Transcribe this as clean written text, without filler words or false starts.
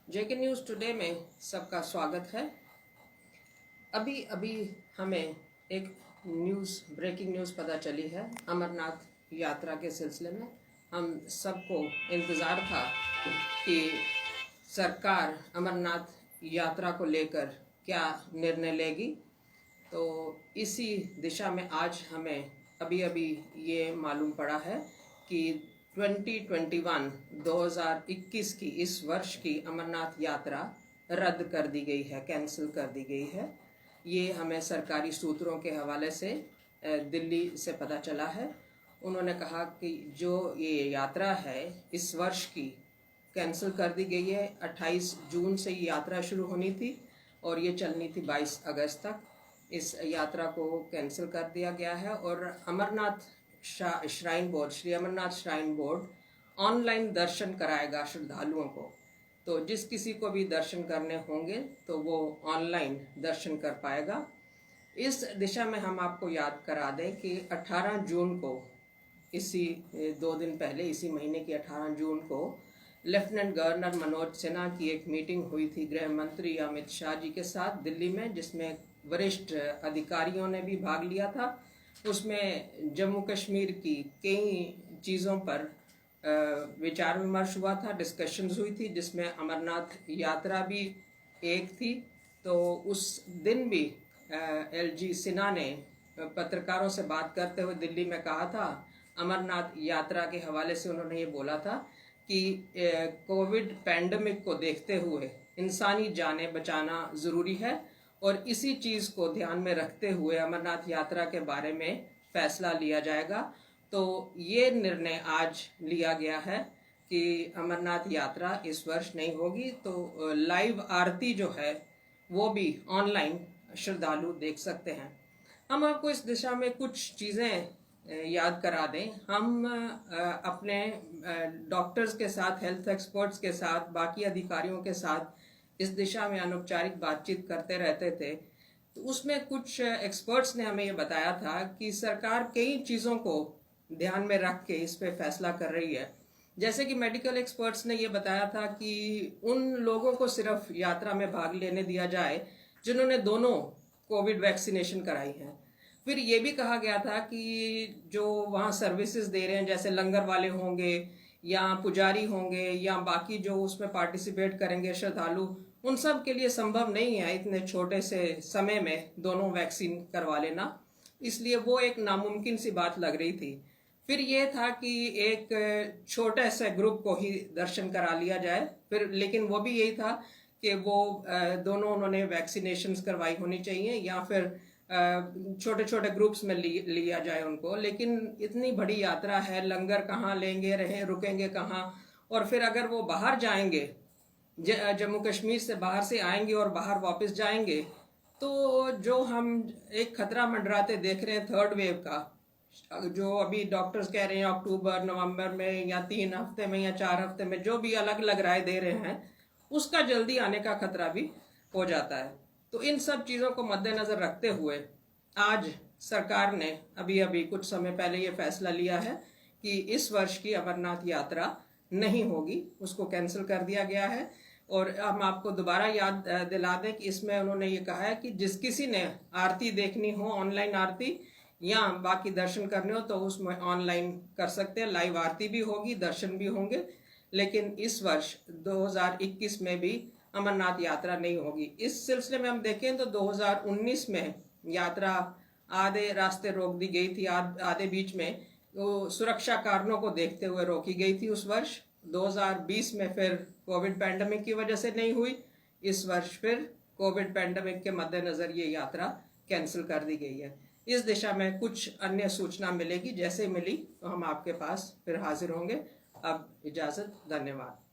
जेके news today में सबका स्वागत है। अभी अभी हमें एक ब्रेकिंग न्यूज़ पता चली है। अमरनाथ यात्रा के सिलसिले में हम सबको इंतज़ार था कि सरकार अमरनाथ यात्रा को लेकर क्या निर्णय लेगी। तो इसी दिशा में आज हमें अभी अभी ये मालूम पड़ा है कि 2021 की इस वर्ष की अमरनाथ यात्रा रद्द कर दी गई है, कैंसिल कर दी गई है। ये हमें सरकारी सूत्रों के हवाले से दिल्ली से पता चला है। उन्होंने कहा कि जो ये यात्रा है इस वर्ष की कैंसिल कर दी गई है। 28 जून से ये यात्रा शुरू होनी थी और ये चलनी थी 22 अगस्त तक। इस यात्रा को कैंसिल कर दिया गया है और Amarnath shrine board, Shri Amarnath shrine board online दर्शन कराएगा श्रद्धालुओं को। तो जिस किसी को भी दर्शन करने होंगे तो वो ऑनलाइन दर्शन कर पाएगा। इस दिशा में हम आपको याद करा दें कि 18 जून को, इसी 2 दिन पहले, इसी महीने की 18 जून को लेफ्टिनेंट गवर्नर मनोज सिन्हा की एक मीटिंग हुई थी गृह मंत्री अमित शाह जी के साथ दिल्ली में, जिसमें वरिष्ठ अधिकारियों ने भी भाग लिया था। उसमें जम्मू कश्मीर की कई चीज़ों पर विचार विमर्श हुआ था, डिस्कशंस हुई थी, जिसमें अमरनाथ यात्रा भी एक थी। तो उस दिन भी एलजी सिन्हा ने पत्रकारों से बात करते हुए दिल्ली में कहा था, अमरनाथ यात्रा के हवाले से उन्होंने ये बोला था कि कोविड पैंडेमिक को देखते हुए इंसानी जानें बचाना ज़रूरी है और इसी चीज़ को ध्यान में रखते हुए अमरनाथ यात्रा के बारे में फैसला लिया जाएगा। तो ये निर्णय आज लिया गया है कि अमरनाथ यात्रा इस वर्ष नहीं होगी। तो लाइव आरती जो है वो भी ऑनलाइन श्रद्धालु देख सकते हैं। हम आपको इस दिशा में कुछ चीज़ें याद करा दें। हम अपने डॉक्टर्स के साथ, हेल्थ एक्सपर्ट्स के साथ, बाकी अधिकारियों के साथ इस दिशा में अनौपचारिक बातचीत करते रहते थे। तो उसमें कुछ एक्सपर्ट्स ने हमें ये बताया था कि सरकार कई चीज़ों को ध्यान में रख के इस पे फैसला कर रही है। जैसे कि मेडिकल एक्सपर्ट्स ने ये बताया था कि उन लोगों को सिर्फ यात्रा में भाग लेने दिया जाए जिन्होंने दोनों कोविड वैक्सीनेशन कराई हैं। फिर ये भी कहा गया था कि जो वहाँ सर्विसेज दे रहे हैं, जैसे लंगर वाले होंगे या पुजारी होंगे या बाकी जो उसमें पार्टिसिपेट करेंगे श्रद्धालु, उन सब के लिए संभव नहीं है इतने छोटे से समय में दोनों वैक्सीन करवा लेना, इसलिए वो एक नामुमकिन सी बात लग रही थी। फिर ये था कि एक छोटे से ग्रुप को ही दर्शन करा लिया जाए, फिर लेकिन वो भी यही था कि वो दोनों उन्होंने वैक्सीनेशंस करवाई होनी चाहिए या फिर छोटे छोटे ग्रुप्स में लिया जाए उनको। लेकिन इतनी बड़ी यात्रा है, लंगर कहाँ लेंगे, रुकेंगे कहाँ, और फिर अगर वो बाहर जाएंगे, जम्मू कश्मीर से बाहर से आएंगे और बाहर वापस जाएंगे, तो जो हम एक खतरा मंडराते देख रहे हैं थर्ड वेव का, जो अभी डॉक्टर्स कह रहे हैं अक्टूबर नवंबर में या 3 हफ्ते में या 4 हफ्ते में, जो भी अलग अलग राय दे रहे हैं, उसका जल्दी आने का खतरा भी हो जाता है। तो इन सब चीज़ों को मद्देनज़र रखते हुए आज सरकार ने अभी अभी कुछ समय पहले ये फैसला लिया है कि इस वर्ष की अमरनाथ यात्रा नहीं होगी, उसको कैंसिल कर दिया गया है। और हम आपको दोबारा याद दिला दें कि इसमें उन्होंने ये कहा है कि जिस किसी ने आरती देखनी हो, ऑनलाइन आरती या बाकी दर्शन करने हो, तो उसमें ऑनलाइन कर सकते हैं। लाइव आरती भी होगी, दर्शन भी होंगे, लेकिन इस वर्ष 2021 में भी अमरनाथ यात्रा नहीं होगी। इस सिलसिले में हम देखें तो 2019 में यात्रा आधे रास्ते रोक दी गई थी, आधे बीच में, तो सुरक्षा कारणों को देखते हुए रोकी गई थी उस वर्ष। 2020 में फिर कोविड पैंडेमिक की वजह से नहीं हुई। इस वर्ष फिर कोविड पैंडेमिक के मद्देनज़र ये यात्रा कैंसिल कर दी गई है। इस दिशा में कुछ अन्य सूचना मिलेगी, जैसे मिली तो हम आपके पास फिर हाजिर होंगे। अब इजाज़त, धन्यवाद।